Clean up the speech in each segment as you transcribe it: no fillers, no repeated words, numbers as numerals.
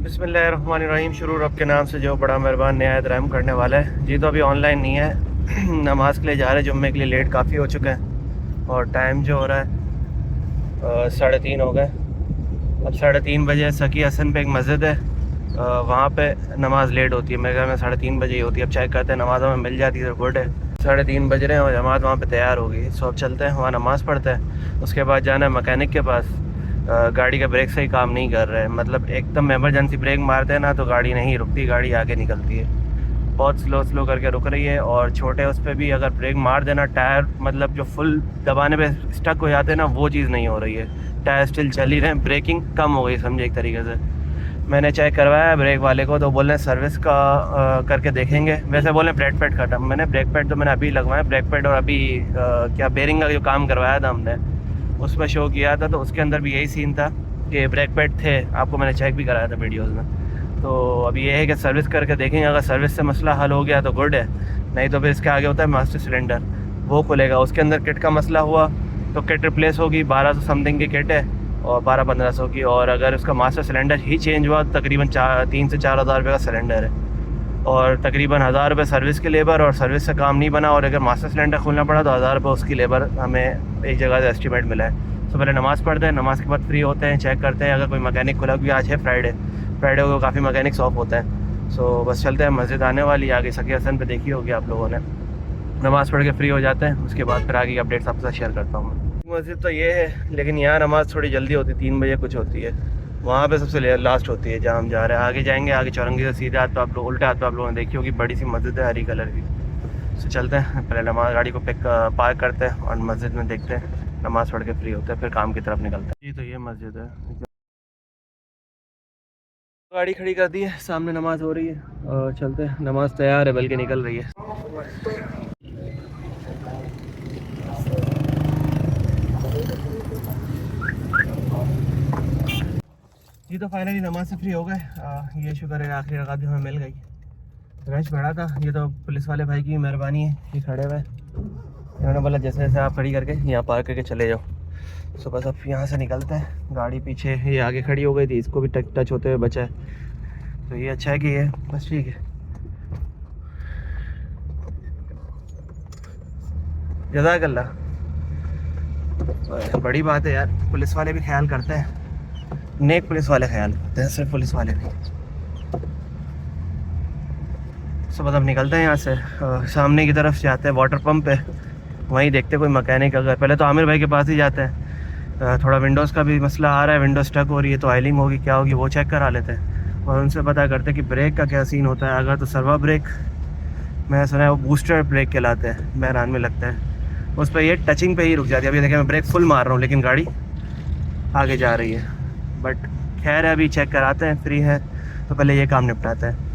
बिस्मिल्लाहिर्रहमानिर्रहीम। शुरू रब के नाम से जो बड़ा मेहरबान नहायत रहम करने वाला है। जी तो अभी ऑनलाइन नहीं है नमाज़ के लिए जा रहे हैं जुम्मे के लिए। लेट काफ़ी हो चुके हैं और टाइम जो हो रहा है 3:30 हो गए। अब 3:30 बजे सकी हसन पे एक मस्जिद है, वहाँ पे नमाज़ लेट होती है। मेरे घर में 3:30 बजे ही होती है। अब चेक करते हैं नमाज़ हमें मिल जाती है तो गुड है। 3:30 बज रहे हैं और जमात वहाँ पे तैयार हो गई। सो अब चलते हैं वहाँ नमाज़ पढ़ते हैं। उसके बाद जाना है मकैनिक के पास। गाड़ी का ब्रेक सही काम नहीं कर रहा है, मतलब एकदम इमरजेंसी ब्रेक मारते हैं ना तो गाड़ी नहीं रुकती, गाड़ी आगे निकलती है। बहुत स्लो स्लो करके रुक रही है और छोटे उस पर भी अगर ब्रेक मार देना टायर मतलब जो फुल दबाने पे स्टक हो जाते हैं ना, वो चीज़ नहीं हो रही है। टायर स्टिल चल ही रहे हैं, ब्रेकिंग कम हो गई समझे एक तरीके से। मैंने चेक करवाया ब्रेक वाले को तो बोल रहे हैं सर्विस का करके देखेंगे। वैसे बोले ब्रेक पैड का टम, मैंने ब्रेक पैड तो मैंने अभी लगवाया। ब्रेक पैड और अभी क्या बेरिंग का जो काम करवाया था हमने उसमें शो किया था, तो उसके अंदर भी यही सीन था कि ब्रेक पैड थे। आपको मैंने चेक भी कराया था वीडियोज़ में। तो अभी ये है कि सर्विस करके देखेंगे, अगर सर्विस से मसला हल हो गया तो गुड है, नहीं तो फिर इसके आगे होता है मास्टर सिलेंडर, वो खुलेगा। उसके अंदर किट का मसला हुआ तो किट रिप्लेस होगी। 1200 समथिंग की किट है और 1200-1500 की। और अगर उसका मास्टर सिलेंडर ही चेंज हुआ तो तकरीबन 3 से 4 हज़ार रुपये का सिलेंडर है और तकरीबन 1000 रुपये सर्विस की लेबर। और सर्विस से काम नहीं बना और अगर मास्टर सिलेंडर खोलना पड़ा तो 1000 रुपये उसकी लेबर हमें एक जगह से एस्टिमेट मिला है। तो पहले नमाज़ पढ़ते हैं, नमाज़ के बाद फ्री होते हैं, चेक करते हैं अगर कोई मैकेनिक खुला भी। आज है फ्राइडे को काफ़ी मैकेनिक्स ऑफ होते हैं। सो बस चलते हैं, मस्जिद आने वाली आगे सकी हसन पे देखी होगी आप लोगों ने। नमाज़ पढ़ के फ्री हो जाते हैं, उसके बाद फिर आगे की अपडेट्स आपके साथ शेयर करता हूँ मैं। मस्जिद तो ये है लेकिन यहाँ नमाज़ थोड़ी जल्दी होती है, 3 बजे कुछ होती है। वहाँ पे सबसे लास्ट होती है जहाँ हम जा रहे हैं। आगे जाएंगे, आगे चौरंगी से सीधे हाथ पे आप लोग, उल्टे हाथ पे आप लोगों ने देखी होगी बड़ी सी मस्जिद है हरी कलर की। तो चलते हैं, पहले नमाज गाड़ी को पार्क करते हैं और मस्जिद में देखते हैं, नमाज़ पढ़ के फ्री होते हैं फिर काम की तरफ निकलते हैं। जी तो ये मस्जिद है, गाड़ी खड़ी कर दी है, सामने नमाज़ हो रही है और चलते हैं। नमाज़ तैयार है बल्कि निकल रही है। जी तो फाइनली नमाज से फ्री हो गए। ये शुक्र है आखिरी रकात भी हमें मिल गई। रश बड़ा था, ये तो पुलिस वाले भाई की मेहरबानी है, ये खड़े हुए। इन्होंने बोला जैसे जैसे आप खड़ी करके यहाँ पार्क करके चले जाओ। सो बस अब यहाँ से निकलते हैं। गाड़ी पीछे ये आगे खड़ी हो गई थी, इसको भी टच होते हुए बचा है, तो ये अच्छा है कि ये बस ठीक है। जज़ाकल्लाह, बड़ी बात है यार, पुलिस वाले भी ख्याल करते हैं, नेक पुलिस वाले ख्याल करते हैं, सिर्फ पुलिस वाले नहीं। सो बस अब निकलते हैं यहाँ से, सामने की तरफ जाते हैं वाटर पंप है, वहीं देखते कोई मैकेनिक। अगर पहले तो आमिर भाई के पास ही जाते हैं, थोड़ा विंडोज़ का भी मसला आ रहा है, विंडो स्टक हो रही है तो ऑयलिंग होगी क्या होगी वो चेक करा लेते हैं और उनसे पता करते हैं कि ब्रेक का क्या सीन होता है। अगर तो सर्वा ब्रेक, मैं सुना है वो बूस्टर ब्रेक कहलाते हैं, बहरान में लगता है, उस पर ये टचिंग पे ही रुक जाती है। अभी देखिए मैं ब्रेक फुल मार रहा हूँ लेकिन गाड़ी आगे जा रही है। बट खैर है, अभी चेक कराते हैं, फ्री है तो पहले ये काम निपटाते हैं।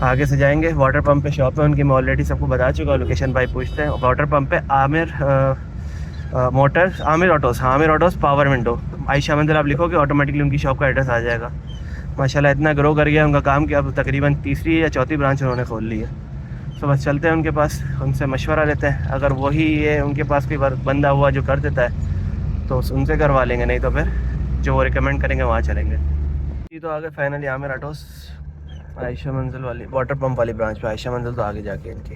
आगे से जाएंगे वाटर पंप पे, शॉप है उनकी, मैं ऑलरेडी सबको बता चुका हूँ, लोकेशन भाई पूछते हैं। वाटर पंप पे आमिर मोटर्स, आमिर ऑटोज़, हाँ Aamir autos power window, Ayesha मंदिर आप लिखोगे ऑटोमेटिकली उनकी शॉप का एड्रेस आ जाएगा। माशाल्लाह इतना ग्रो कर गया उनका काम कि अब तकरीबन तीसरी या चौथी ब्रांच उन्होंने खोल ली है। तो बस चलते हैं उनके पास, उनसे मशवरा लेते हैं। अगर वही ये उनके पास कोई बंदा हुआ जो कर देता है तो उनसे करवा लेंगे, नहीं तो फिर जो वो रिकमेंड करेंगे वहाँ चलेंगे। ये तो आगे फाइनली आमिर ऑटोज़ आयशा मंजिल वाली वाटर पंप वाली ब्रांच पे। आयशा मंजिल तो आगे जाके इनकी,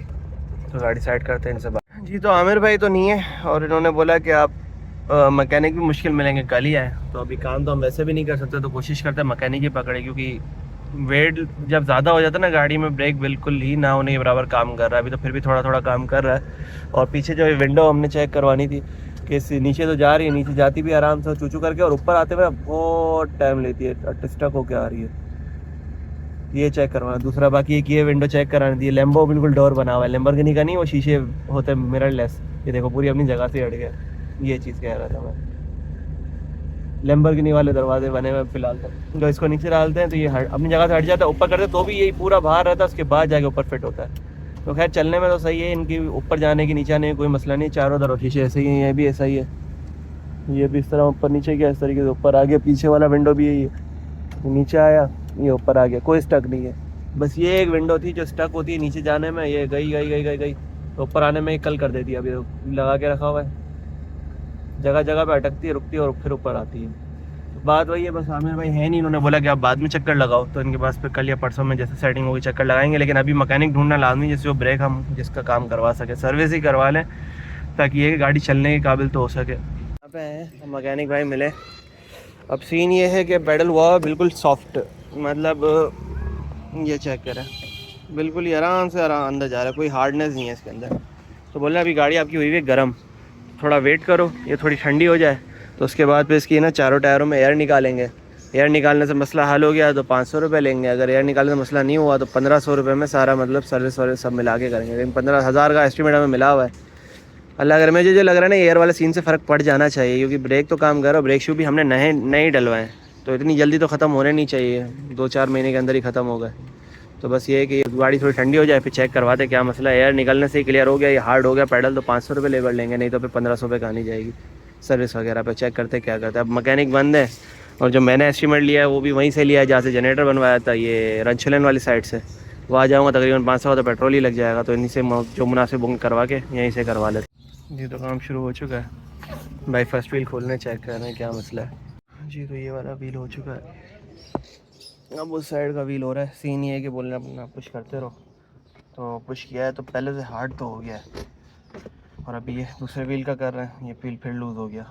तो गाड़ी साइड करते हैं इनसे बात। जी तो आमिर भाई तो नहीं है और इन्होंने बोला कि आप मैकेनिक भी मुश्किल मिलेंगे, कल ही आए। तो अभी काम तो हम वैसे भी नहीं कर सकते, तो कोशिश करते हैं मैकेनिक ही पकड़े, क्योंकि वेट जब ज़्यादा हो जाता है ना गाड़ी में, ब्रेक बिल्कुल ही ना होने के बराबर काम कर रहा है। अभी तो फिर भी थोड़ा थोड़ा काम कर रहा है। और पीछे जो विंडो हमने चेक करवानी थी कि नीचे तो जा रही है, नीचे जाती भी आराम से चूचू करके, और ऊपर आते हुए बहुत टाइम लेती है, स्टक होके आ रही है। ये चेक करवाना दूसरा, बाकी एक ये विंडो चेक करानी थी। लेम्बो बिल्कुल डोर बना हुआ है, लैम्बोर्गिनी का नहीं, वो शीशे होते मिररलेस, ये देखो पूरी अपनी जगह से हट गया। ये चीज़ कह रहा था मैं, लैम्बोर्गिनी वाले दरवाजे बने हुए फिलहाल तो इसको नीचे डालते हैं तो ये अपनी जगह से हट जाता है, ऊपर करते तो भी यही पूरा बाहर रहता है, उसके बाद जाके ऊपर फिट होता है। तो खैर चलने में तो सही है, इनकी ऊपर जाने की नीचे आने की कोई मसला नहीं, चारों तरफ शीशे ऐसे ही हैं, ये भी ऐसा ही है, ये भी इस तरह ऊपर नीचे गया इस तरीके से, ऊपर आ गया। पीछे वाला विंडो भी यही है, नीचे आया ये ऊपर आ गया, कोई स्टक नहीं है। बस ये एक विंडो थी जो स्टक होती है नीचे जाने में, ये गई गई गई गई गई तो ऊपर आने में कल कर देती है। अभी लगा के रखा हुआ है, जगह जगह पे अटकती है, रुकती है और फिर ऊपर आती है। बात वही है, बस आमिर भाई है नहीं, इन्होंने बोला कि आप बाद में चक्कर लगाओ, तो इनके पास फिर कल या परसों में जैसे सेटिंग होगी चक्कर लगाएंगे। लेकिन अभी मैकेनिक ढूंढना लाजमी, जिससे वो ब्रेक हम जिसका काम करवा सके, सर्विस ही करवा लें, ताकि ये गाड़ी चलने के काबिल तो हो सके। यहाँ पे हैं मैकेनिक भाई मिले। अब सीन ये है कि पेडल हुआ बिल्कुल सॉफ्ट, मतलब ये चेक करें, बिल्कुल ही आराम से आराम अंदर जा रहा है, कोई हार्डनेस नहीं है इसके अंदर। तो बोल रहे अभी गाड़ी आपकी हुई है गर्म, थोड़ा वेट करो, ये थोड़ी ठंडी हो जाए, तो उसके बाद फिर इसकी ना चारों टायरों में एयर निकालेंगे। एयर निकालने से मसला हल हो गया तो 500 रुपये लेंगे, अगर एयर निकालने से मसला नहीं हुआ तो 1500 रुपये में सारा मतलब सर्विस वर्विस सब मिला के करेंगे। लेकिन 15,000 का एस्टिमेट हमें मिला हुआ है। अल्लाह अगर मुझे जो लग रहा है ना, एयर वाले सीन से फ़र्क पड़ जाना चाहिए, क्योंकि ब्रेक तो काम कर रहा, ब्रेक शू भी हमने नए डलवाएँ, तो इतनी जल्दी तो ख़त्म होने नहीं चाहिए, 2-4 महीने के अंदर ही ख़त्म हो गए। तो बस ये है कि गाड़ी थोड़ी ठंडी हो जाए फिर चेक करवाते क्या मसला है। एयर निकलने से ही क्लियर हो गया, ये हार्ड हो गया पेडल, तो 500 रुपये लेबर लेंगे, नहीं तो फिर 1500 रुपये कहानी जाएगी सर्विस वगैरह पे। चेक करते क्या करते हैं। अब मैकेनिक बंद है, और जो मैंने एस्टीमेट लिया है वो भी वहीं से लिया है जहाँ से जनरेटर बनवाया था, ये रंचलन वाली साइड से। वहाँ जाऊँगा तकरीबन 500 का तो पेट्रोल ही लग जाएगा, तो इन्हीं से जो मुनासिब बुक करवा के यहीं से करवा लेते। जी तो काम शुरू हो चुका है भाई, फर्स्ट व्हील खोलने चेक कर रहे हैं क्या मसला है। जी तो ये वाला व्हील हो चुका है, अब उस साइड का व्हील हो रहा है। सीन ये है कि बोलना अपना पुश करते रहो, तो पुश किया है तो पहले से हार्ड तो हो गया है, और अभी ये दूसरे व्हील का कर रहे हैं, ये व्हील फिर लूज़ हो गया।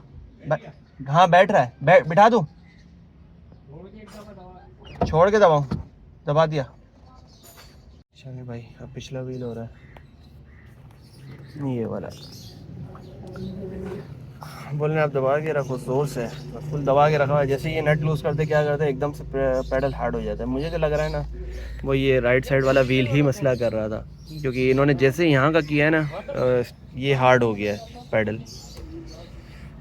हाँ बैठ रहा है, बिठा दूँ, छोड़ के दबाऊँ, दबा दिया। चलिए भाई अब पिछला व्हील हो रहा है, ये वाला बोलने आप दबा के रखो जोर से, फुल दबा के रखा है। जैसे ये नट लूज़ करते क्या करते एकदम से पेडल हार्ड हो जाता है। मुझे जो लग रहा है ना, वो ये राइट साइड वाला व्हील ही मसला कर रहा था, क्योंकि इन्होंने जैसे यहाँ का किया है ना, ये हार्ड हो गया है पेडल।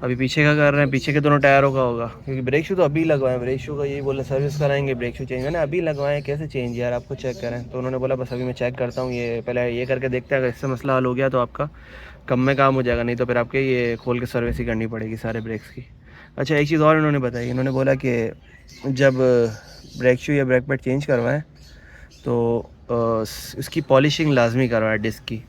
अभी पीछे का कर रहे हैं, पीछे के दोनों टायरों का होगा, क्योंकि ब्रेक शू तो अभी लगवाएं, ब्रेक शू का यही बोला सर्विस कराएंगे, ब्रेक शू चेंज है ना अभी लगवाएं, कैसे चेंज यार आपको चेक करें। तो उन्होंने बोला बस अभी मैं चेक करता हूँ, ये पहले ये करके देखते हैं, अगर इससे मसला हल हो गया तो आपका कम में काम हो जाएगा, नहीं तो फिर आपके ये खोल के सर्विस ही करनी पड़ेगी सारे ब्रेक्स की। अच्छा एक चीज़ और इन्होंने बताई, इन्होंने बोला कि जब ब्रेक शू या ब्रेक पैड चेंज करवाएं तो इसकी पॉलिशिंग लाजमी करवाएं डिस्क की।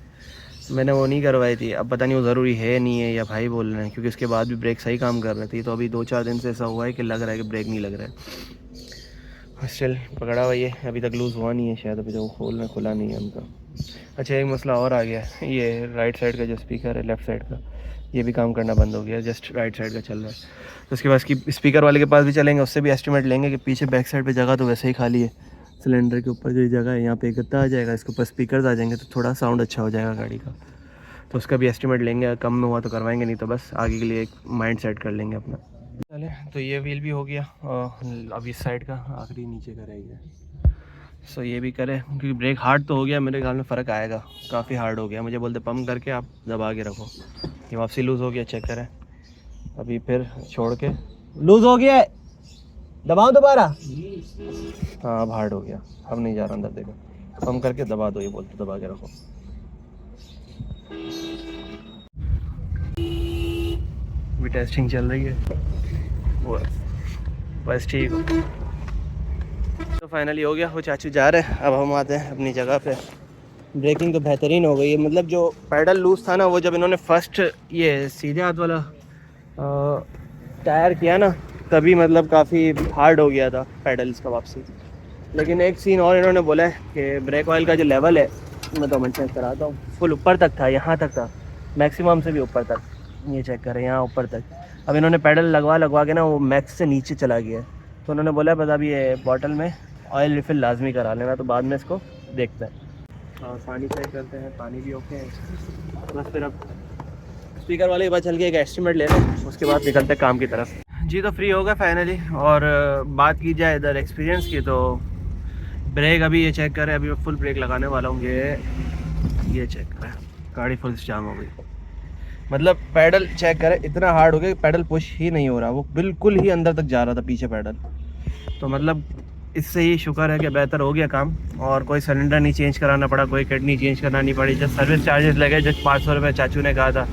मैंने वो नहीं करवाई थी, अब पता नहीं वो ज़रूरी है नहीं है या भाई बोल रहे हैं, क्योंकि उसके बाद भी ब्रेक सही काम कर रहे थे। तो अभी 2-4 दिन से ऐसा हुआ है कि लग रहा है कि ब्रेक नहीं लग रहा है। स्टिल पकड़ा हुआ ये अभी तक लूज़ हुआ नहीं है शायद, अभी तो खोलना खुला नहीं है उनका। अच्छा एक मसला और आ गया है, ये राइट साइड का जो स्पीकर है लेफ़्ट साइड का, ये भी काम करना बंद हो गया, जस्ट राइट साइड का चल रहा है। तो उसके बाद की स्पीकर वाले के पास भी चलेंगे, उससे भी एस्टिमेट लेंगे कि पीछे बैक साइड पर जगह तो वैसे ही खाली है, सिलेंडर के ऊपर जो जगह है यहाँ पे एक गत्ता आ जाएगा, इसके ऊपर स्पीकर आ जाएंगे तो थोड़ा साउंड अच्छा हो जाएगा गाड़ी का। तो उसका भी एस्टिमेट लेंगे, कम में हुआ तो करवाएंगे, नहीं तो बस आगे के लिए एक माइंड सेट कर लेंगे अपना। चले तो ये व्हील भी हो गया, और अब इस साइड का आखिरी नीचे का रह गया, सो ये भी करें, क्योंकि ब्रेक हार्ड तो हो गया, मेरे ख्याल में फ़र्क आएगा, काफ़ी हार्ड हो गया। मुझे बोलते पंप करके आप दबा के रखो, ये वापसी लूज़ हो गया, चेक करें अभी फिर छोड़ के लूज़ हो गया है, दबाओ दोबारा, हाँ अब हार्ड हो गया, अब नहीं जा रहा अंदर, देखो पंप करके दबा दो, ये बोलते दबा के रखो। भी टेस्टिंग चल रही है वो, बस ठीक हो। तो फाइनली हो गया, वो चाचू जा रहे हैं, अब हम आते हैं अपनी जगह पे। ब्रेकिंग तो बेहतरीन हो गई है, मतलब जो पैडल लूज़ था ना, वो जब इन्होंने फर्स्ट ये सीधे हाथ वाला टायर किया ना, तभी मतलब काफ़ी हार्ड हो गया था पैडल्स का वापसी। लेकिन एक सीन और इन्होंने बोला है कि ब्रेक ऑयल का जो लेवल है, मैं तो चेक कराता हूँ, फुल ऊपर तक था, यहाँ तक था, मैक्सिमम से भी ऊपर तक, ये चेक करें यहाँ ऊपर तक। अब इन्होंने पैडल लगवा के ना वो मैक्स से नीचे चला गया है, तो उन्होंने बोला बस अब ये बॉटल में ऑयल रिफिल लाजमी करा लेना, तो बाद में इसको देखते हैं। और पानी चेक करते हैं, पानी भी ओके है, बस फिर अब स्पीकर वाले के पास चल के एक एस्टिमेट ले लें, उसके बाद निकलते हैं काम की तरफ। जी तो फ्री हो गया फाइनली। और बात की जाए इधर एक्सपीरियंस की, तो ब्रेक अभी ये चेक करें, अभी मैं फुल ब्रेक लगाने वाला हूँ, ये चेक करें, गाड़ी फुल जाम हो गई, मतलब पैडल चेक करें इतना हार्ड हो गया कि पैडल पुश ही नहीं हो रहा, वो बिल्कुल ही अंदर तक जा रहा था पीछे पैडल। तो मतलब इससे ही शुक्र है कि बेहतर हो गया काम, और कोई सिलेंडर नहीं चेंज कराना पड़ा, कोई किट नहीं चेंज करना नहीं पड़ी, जस्ट सर्विस चार्जेस लगे, जस्ट 500 रुपये चाचू ने कहा था।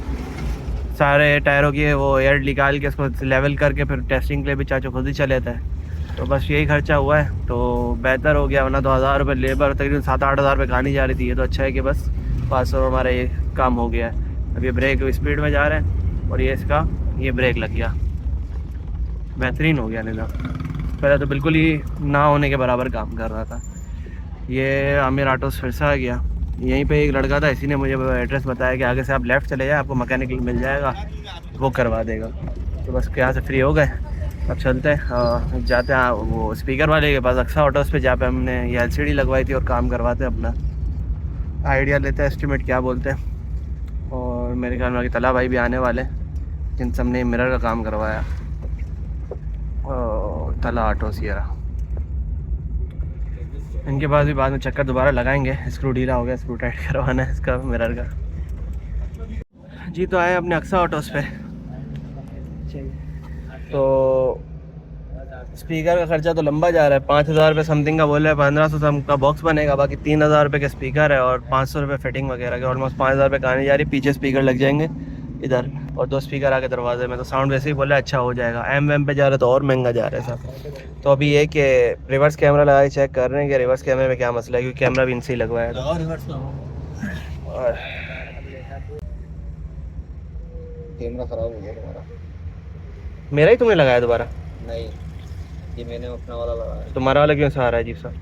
सारे टायरों की वो एयर निकाल के उसको लेवल करके फिर टेस्टिंग के लिए भी चाचू खुद ही चले थे, तो बस यही खर्चा हुआ है, तो बेहतर हो गया। वरना तो 1000 रुपये लेबर, तकरीबन 7-8 हज़ार रुपये कहानी जा रही थी। ये तो अच्छा है कि बस 500 हमारा ये काम हो गया है। अब ये ब्रेक स्पीड में जा रहे हैं, और ये इसका ये ब्रेक लग गया, बेहतरीन हो गया निज़ाम। पहले तो बिल्कुल ही ना होने के बराबर काम कर रहा था। ये आमिर ऑटोस फिर से आ गया। यहीं पे एक लड़का था, इसी ने मुझे एड्रेस बताया कि आगे से आप लेफ़्ट चले जाए, आपको मैकेनिक मिल जाएगा, वो करवा देगा। तो बस यहाँ से फ्री हो गए, अब चलते हैं जाते हैं वो स्पीकर वाले के पास, अक्सा ऑटोस पे, जहाँ पे हमने ये LCD लगवाई थी, और काम करवाते हैं अपना, आइडिया लेते हैं, एस्टिमेट क्या बोलते हैं। और मेरे ख्याल में तला भाई भी आने वाले, जिनसे हमने मिरर का काम करवाया, तला ऑटोस ये रहा। इनके पास भी बाद में चक्कर दोबारा लगाएंगे। स्क्रू ढीला हो गया, स्क्रू टाइट करवाना है इसका, मिरर का। जी तो आए अपने अक्सा ऑटोस पे। तो स्पीकर का खर्चा तो लंबा जा रहा है, 5,000 रुपये समथिंग का बोला है, 1500 का बॉक्स बनेगा, बाकी 3,000 रुपये के स्पीकर है और 500 रुपये फिटिंग वगैरह के, ऑलमोस्ट 5,000 रुपये कहानी जा रही। पीछे स्पीकर लग जाएंगे इधर, और 2 स्पीकर आके दरवाजे में, तो साउंड वैसे ही बोला अच्छा हो जाएगा। एम पे जा रहा है तो और महंगा जा रहा है साहब। तो अभी ये कि रिवर्स कैमरा लगा के चेक कर रहे हैं कि रिवर्स कैमरे में क्या मसला है, क्योंकि कैमरा भी इनसे ही लगवाया था। और कैमरा ख़राब हो गया तुम्हारा। मेरा ही तुम्हें लगाया दोबारा? नहीं, ये मैंने अपना वाला लगाया। तुम्हारा वाला क्यों सा आ रहा है अजीब सा?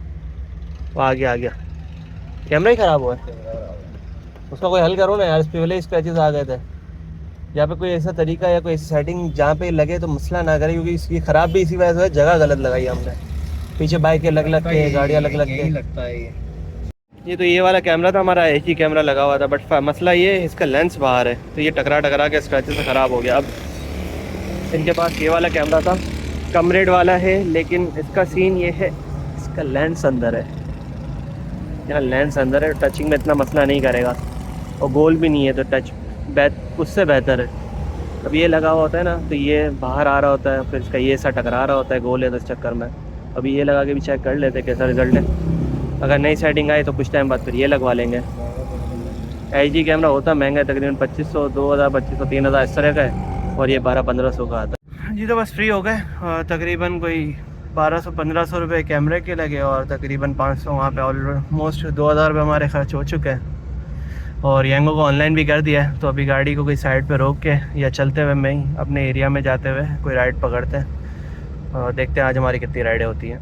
वो आ गया कैमरा ही ख़राब हुआ है। कैमरा ख़राब है। उसका कोई हल करो ना यार, इस पे वाले स्क्रैचेस आ गए थे। यहाँ पे कोई ऐसा तरीका या कोई ऐसी सेटिंग जहाँ पे लगे तो मसला ना करे, क्योंकि इसकी ख़राब भी इसी वजह से, जगह गलत लगाई हमने, पीछे बाइकें लग के, गाड़ियाँ लग के यही लगता है ये। तो ये वाला कैमरा था हमारा, एक ही कैमरा लगा हुआ था, बट मसला ये इसका लेंस बाहर है, तो ये टकरा के स्क्रैचेस से ख़राब हो गया। अब इनके पास ये वाला कैमरा था, कम रेट वाला है, लेकिन इसका सीन ये है, इसका लेंस अंदर है, यहाँ लेंस अंदर है, टचिंग में इतना मसला नहीं करेगा, और गोल भी नहीं है, तो टच उससे बेहतर है। अब ये लगा हुआ होता है ना, तो ये बाहर आ रहा होता है, फिर इसका ये सा टकरा रहा होता है, गोल है तो इस चक्कर में। अभी ये लगा के भी चेक कर लेते कैसा रिजल्ट है, अगर नई सेटिंग आई तो कुछ टाइम बाद फिर ये लगवा लेंगे। IG कैमरा होता महंगा है, तकरीबन 2500, 2000, 2500, 3000 इस तरह का है, और ये 1200-1500 का आता है। जी तो बस फ्री हो गए, तकरीबन कोई 1200-1500 रुपये कैमरे के लगे, और तकरीबन 500 वहाँ पे ऑलमोस्ट 2000 रुपये हमारे खर्च हो चुके हैं। और यंगो को ऑनलाइन भी कर दिया है, तो अभी गाड़ी को कोई साइड पे रोक के या चलते हुए मैं ही अपने एरिया में जाते हुए कोई राइड पकड़ते हैं, और देखते हैं आज हमारी कितनी राइडें होती हैं।